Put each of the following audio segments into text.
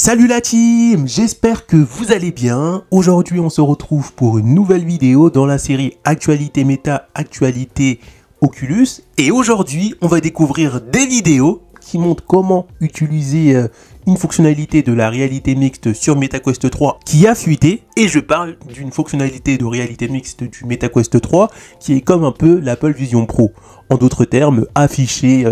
Salut la team, j'espère que vous allez bien. Aujourd'hui on se retrouve pour une nouvelle vidéo dans la série Actualité Méta, Actualité Oculus. Et aujourd'hui on va découvrir des vidéos qui montrent comment utiliser une fonctionnalité de la réalité mixte sur MetaQuest 3 qui a fuité. Et je parle d'une fonctionnalité de réalité mixte du MetaQuest 3 qui est comme un peu l'Apple Vision Pro. En d'autres termes, afficher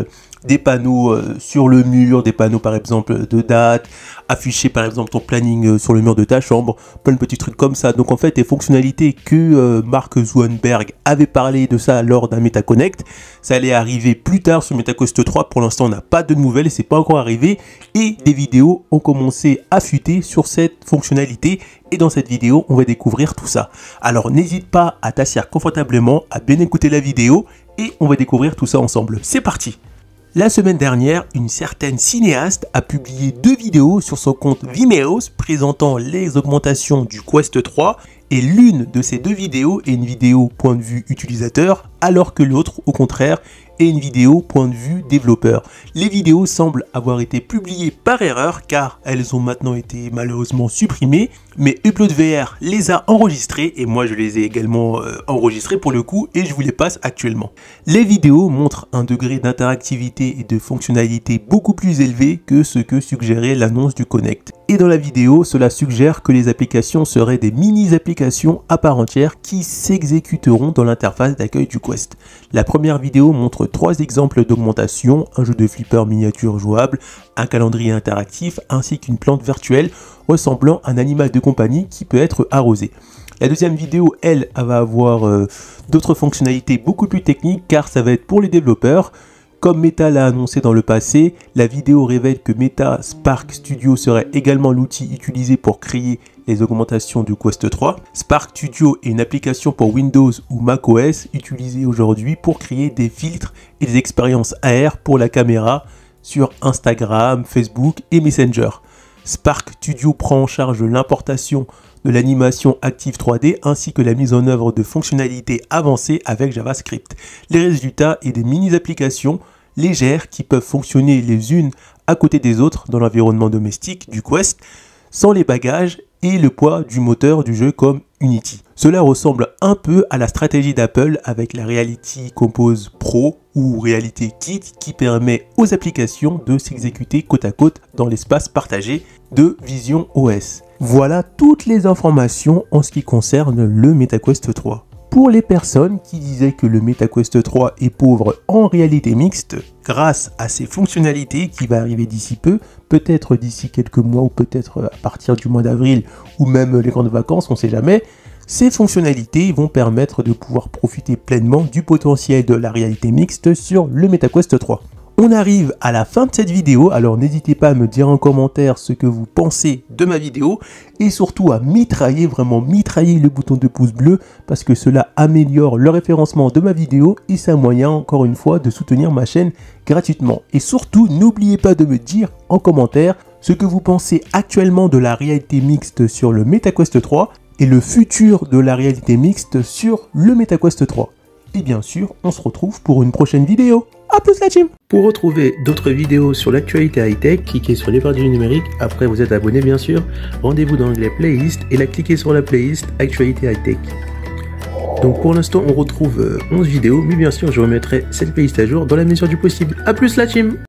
des panneaux sur le mur, des panneaux par exemple de date, afficher par exemple ton planning sur le mur de ta chambre, plein de petits trucs comme ça. Donc en fait, des fonctionnalités que Mark Zuckerberg avait parlé de ça lors d'un MetaConnect, ça allait arriver plus tard sur MetaQuest 3. Pour l'instant, on n'a pas de nouvelles, c'est pas encore arrivé. Et des vidéos ont commencé à fuiter sur cette fonctionnalité. Et dans cette vidéo, on va découvrir tout ça. Alors n'hésite pas à t'asseoir confortablement, à bien écouter la vidéo et on va découvrir tout ça ensemble. C'est parti! La semaine dernière, une certaine cinéaste a publié 2 vidéos sur son compte Vimeo présentant les augmentations du Quest 3 et l'une de ces 2 vidéos est une vidéo point de vue utilisateur alors que l'autre, au contraire, est une vidéo point de vue développeur. Les vidéos semblent avoir été publiées par erreur car elles ont maintenant été malheureusement supprimées, mais UploadVR les a enregistrées et moi je les ai également enregistrées pour le coup et je vous les passe actuellement. Les vidéos montrent un degré d'interactivité et de fonctionnalité beaucoup plus élevé que ce que suggérait l'annonce du Connect. Et dans la vidéo, cela suggère que les applications seraient des mini-applications à part entière qui s'exécuteront dans l'interface d'accueil du Quest. La première vidéo montre 3 exemples d'augmentation, un jeu de flipper miniature jouable, un calendrier interactif ainsi qu'une plante virtuelle ressemblant à un animal de compagnie qui peut être arrosé. La deuxième vidéo, elle, va avoir d'autres fonctionnalités beaucoup plus techniques car ça va être pour les développeurs. Comme Meta l'a annoncé dans le passé, la vidéo révèle que Meta Spark Studio serait également l'outil utilisé pour créer les augmentations du Quest 3. Spark Studio est une application pour Windows ou macOS utilisée aujourd'hui pour créer des filtres et des expériences AR pour la caméra sur Instagram, Facebook et Messenger. Spark Studio prend en charge l'importation de l'animation active 3D ainsi que la mise en œuvre de fonctionnalités avancées avec JavaScript. Les résultats et des mini-applications légères qui peuvent fonctionner les unes à côté des autres dans l'environnement domestique du Quest sans les bagages et le poids du moteur du jeu comme Unity. Cela ressemble un peu à la stratégie d'Apple avec la Reality Compose Pro ou Reality Kit qui permet aux applications de s'exécuter côte à côte dans l'espace partagé de Vision OS. Voilà toutes les informations en ce qui concerne le MetaQuest 3. Pour les personnes qui disaient que le MetaQuest 3 est pauvre en réalité mixte, grâce à ces fonctionnalités qui va arriver d'ici peu, peut-être d'ici quelques mois ou peut-être à partir du mois d'avril ou même les grandes vacances, on ne sait jamais, ces fonctionnalités vont permettre de pouvoir profiter pleinement du potentiel de la réalité mixte sur le MetaQuest 3. On arrive à la fin de cette vidéo, alors n'hésitez pas à me dire en commentaire ce que vous pensez de ma vidéo et surtout à mitrailler, vraiment mitrailler le bouton de pouce bleu parce que cela améliore le référencement de ma vidéo et c'est un moyen encore une fois de soutenir ma chaîne gratuitement. Et surtout, n'oubliez pas de me dire en commentaire ce que vous pensez actuellement de la réalité mixte sur le MetaQuest 3 et le futur de la réalité mixte sur le MetaQuest 3. Et bien sûr, on se retrouve pour une prochaine vidéo. A plus la team! Pour retrouver d'autres vidéos sur l'actualité high-tech, cliquez sur les barres du numérique, après vous êtes abonné bien sûr, rendez-vous dans l'onglet playlist et là cliquez sur la playlist actualité high-tech. Donc pour l'instant on retrouve 11 vidéos, mais bien sûr je remettrai cette playlist à jour dans la mesure du possible. A plus la team!